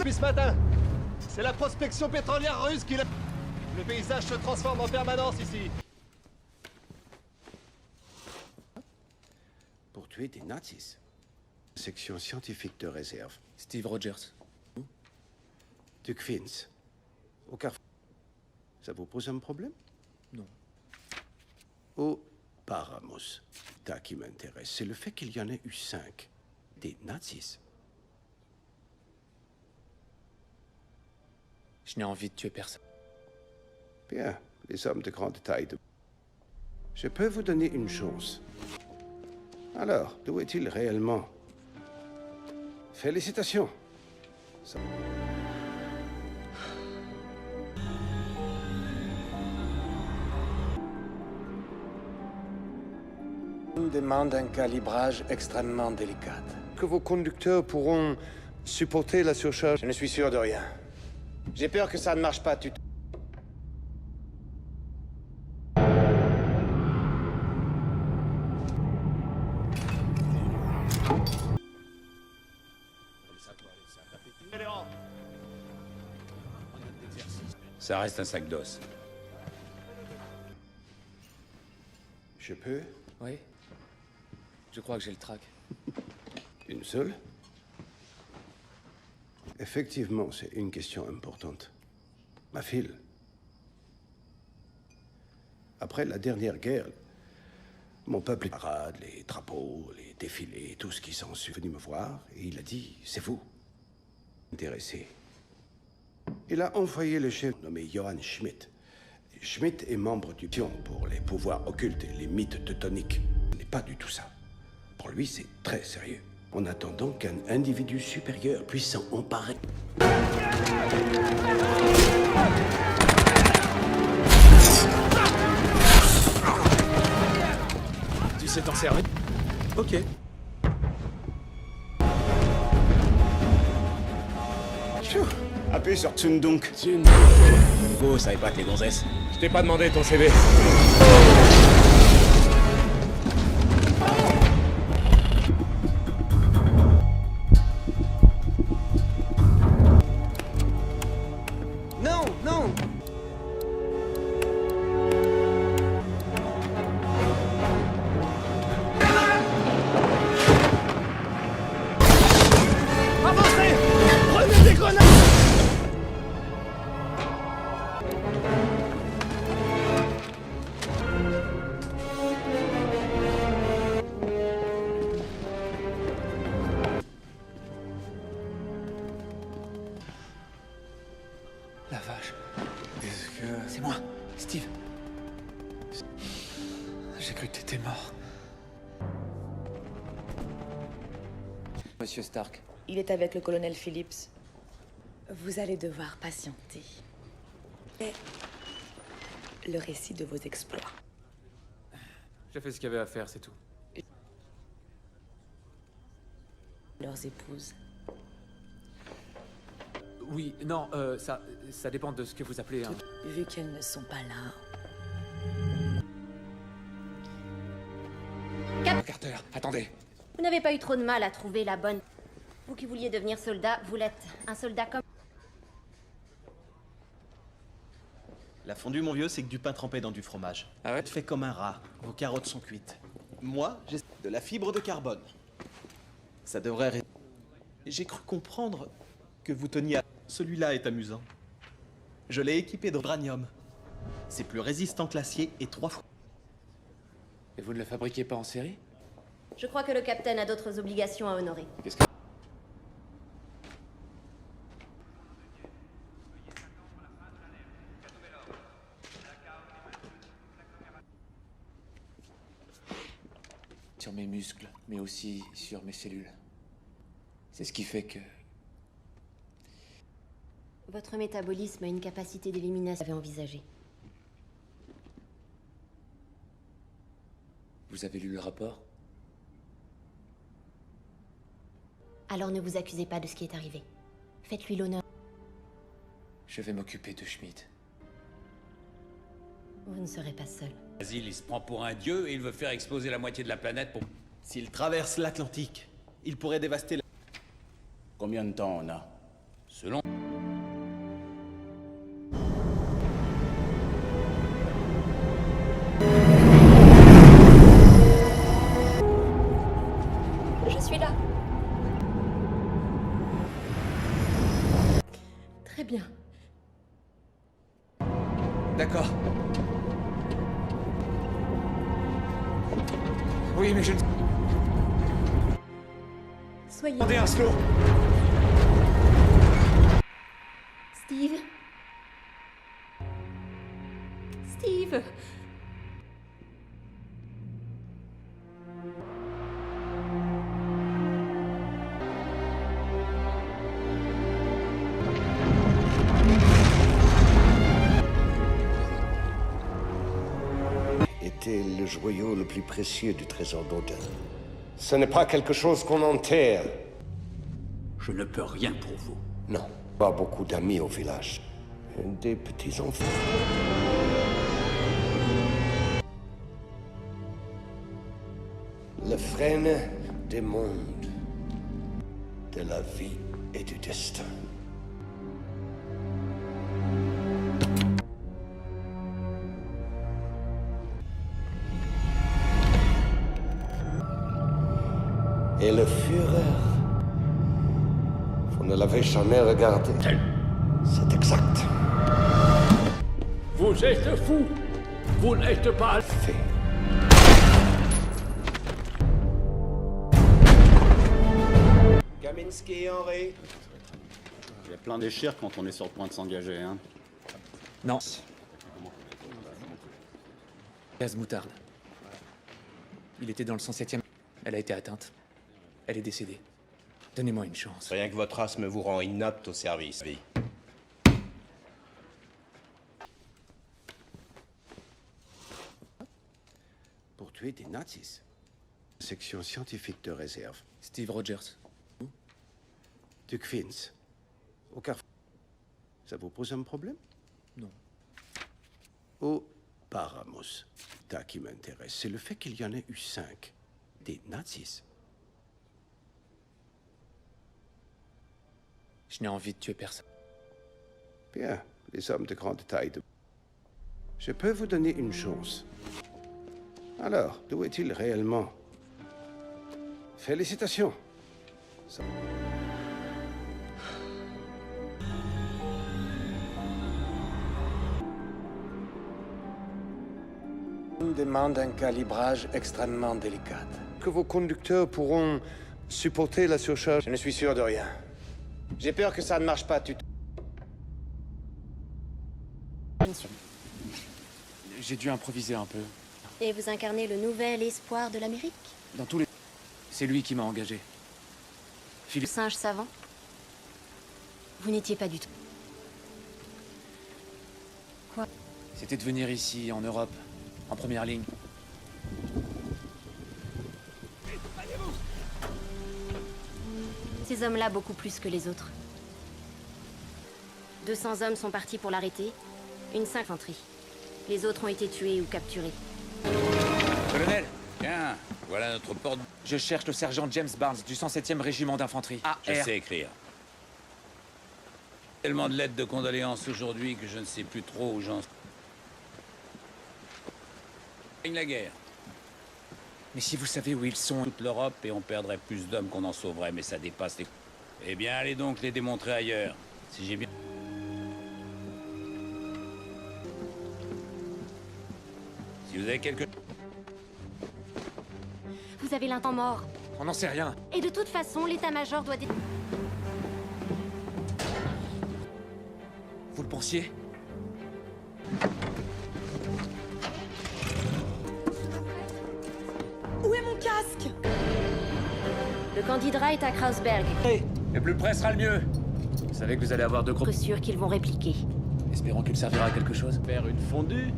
Depuis ce matin, c'est la prospection pétrolière russe qui l'a... Le paysage se transforme en permanence ici. Pour tuer des nazis. Section scientifique de réserve. Steve Rogers. De Queens. Au Carrefour. Ça vous pose un problème? Non. Au Paramos. Tas qui m'intéresse, c'est le fait qu'il y en ait eu 5. Des nazis. Je n'ai envie de tuer personne. Bien, les hommes de grande taille. Je peux vous donner une chance. Alors, d'où est-il réellement? Félicitations. Ça... demande un calibrage extrêmement délicat. Que vos conducteurs pourront supporter la surcharge. Je ne suis sûr de rien. J'ai peur que ça ne marche pas du tout. Ça reste un sac d'os. Je peux? Oui. Je crois que j'ai le trac. Une seule? Effectivement, c'est une question importante. Ma fille. Après la dernière guerre, mon peuple, les parades, les drapeaux, les défilés, tout ce qui s'en suit, venu me voir et il a dit, c'est vous. Intéressé. Il a envoyé le chef nommé Johann Schmidt. Schmidt est membre du pion pour les pouvoirs occultes et les mythes teutoniques. Ce n'est pas du tout ça. Pour lui, c'est très sérieux. En attendant qu'un individu supérieur puisse s'en emparer. Tu sais t'en servir? Ok. Tchou, appuie sur Tsundunk. Go, ça épate les gonzesses. Je t'ai pas demandé ton CV. Non, non. Avancez! Prenez des grenades! La vache. Est-ce que... C'est moi, Steve. J'ai cru que t'étais mort. Monsieur Stark. Il est avec le colonel Phillips. Vous allez devoir patienter. Et le récit de vos exploits. J'ai fait ce qu'il y avait à faire, c'est tout. Leurs épouses. Oui, non, ça dépend de ce que vous appelez un... Vu qu'elles ne sont pas là. Carter, attendez. Vous n'avez pas eu trop de mal à trouver la bonne... Vous qui vouliez devenir soldat, vous l'êtes. Un soldat comme... La fondue, mon vieux, c'est que du pain trempé dans du fromage. Ah ouais? Fait comme un rat. Vos carottes sont cuites. Moi, j'ai de la fibre de carbone. Ça devrait... J'ai cru comprendre que vous teniez à... Celui-là est amusant. Je l'ai équipé de uranium. C'est plus résistant que l'acier et 3 fois... Et vous ne le fabriquez pas en série? Je crois que le capitaine a d'autres obligations à honorer. Qu'est-ce que... Sur mes muscles, mais aussi sur mes cellules. C'est ce qui fait que... Votre métabolisme a une capacité d'élimination. Vous avez envisagé. Vous avez lu le rapport? Alors ne vous accusez pas de ce qui est arrivé. Faites-lui l'honneur. Je vais m'occuper de Schmidt. Vous ne serez pas seul. Basile, il se prend pour un dieu et il veut faire exploser la moitié de la planète pour... S'il traverse l'Atlantique, il pourrait dévaster la... Combien de temps on a? Selon... Je suis là. Très bien. D'accord. Oui, mais je ne... Soyez... Demandez un slow. Steve. Steve. Était le joyau le plus précieux du trésor d'Odin. Ce n'est pas quelque chose qu'on enterre. Je ne peux rien pour vous. Non, pas beaucoup d'amis au village. Des petits-enfants. Le frêne des mondes, de la vie et du destin. Et le Führer, vous ne l'avez jamais regardé. C'est exact. Vous êtes fou. Vous n'êtes pas... Fait. Kaminski, Henry. Il y a plein d'échires quand on est sur le point de s'engager, hein. Non. Gaz moutarde. Il était dans le 107e. Elle a été atteinte. Elle est décédée. Donnez-moi une chance. Rien que votre race me vous rend inapte au service. Oui. Pour tuer des nazis. Section scientifique de réserve. Steve Rogers. Du Queens. Au Carrefour. Ça vous pose un problème? Non. Au Paramos. Ça qui m'intéresse, c'est le fait qu'il y en ait eu 5. Des nazis. Je n'ai envie de tuer personne. Bien, les hommes de grande taille. Je peux vous donner une chance. Alors, d'où est-il réellement? Félicitations. Ça- Demande un calibrage extrêmement délicat. Que vos conducteurs pourront supporter la surcharge. Je ne suis sûr de rien. J'ai peur que ça ne marche pas, J'ai dû improviser un peu. Et vous incarnez le nouvel espoir de l'Amérique? Dans tous les... C'est lui qui m'a engagé. Le singe savant? Vous n'étiez pas du tout. Quoi? C'était de venir ici, en Europe, en première ligne. Ces hommes-là, beaucoup plus que les autres. 200 hommes sont partis pour l'arrêter, une infanterie. Les autres ont été tués ou capturés. Colonel, tiens, voilà notre porte... Je cherche le sergent James Barnes du 107e régiment d'infanterie. Je sais écrire. Tellement de lettres de condoléances aujourd'hui que je ne sais plus trop où j'en suis. Gagne la guerre. Mais si vous savez où ils sont... Toute l'Europe et on perdrait plus d'hommes qu'on en sauverait, mais ça dépasse les... Eh bien, allez donc les démontrer ailleurs. Si j'ai bien... Si vous avez quelque... Vous avez l'intent mort. On n'en sait rien. Et de toute façon, l'état-major doit... Vous le pensiez? Où est mon casque? Le candidat est à Kreuzberg. Et plus près sera le mieux. Vous savez que vous allez avoir de gros... Sûr qu'ils vont répliquer. Espérons qu'il servira à quelque chose. Faire une fondue?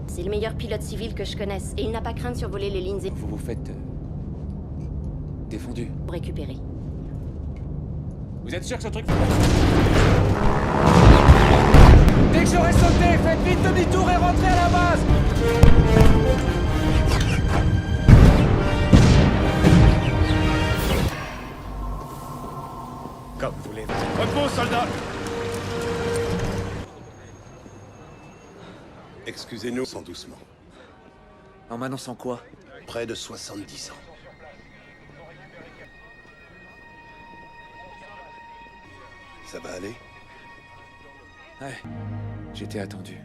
C'est le meilleur pilote civil que je connaisse, et il n'a pas craint de survoler les lignes et Vous vous faites... défendu. pour récupérer. Vous êtes sûr que ce truc... Dès que j'aurai sauté, faites vite demi-tour et rentrez à la base! Comme Repos, soldat! Excusez-nous, sans doucement. En m'annonçant quoi? Près de 70 ans. Ça va aller? Ouais. J'étais attendu.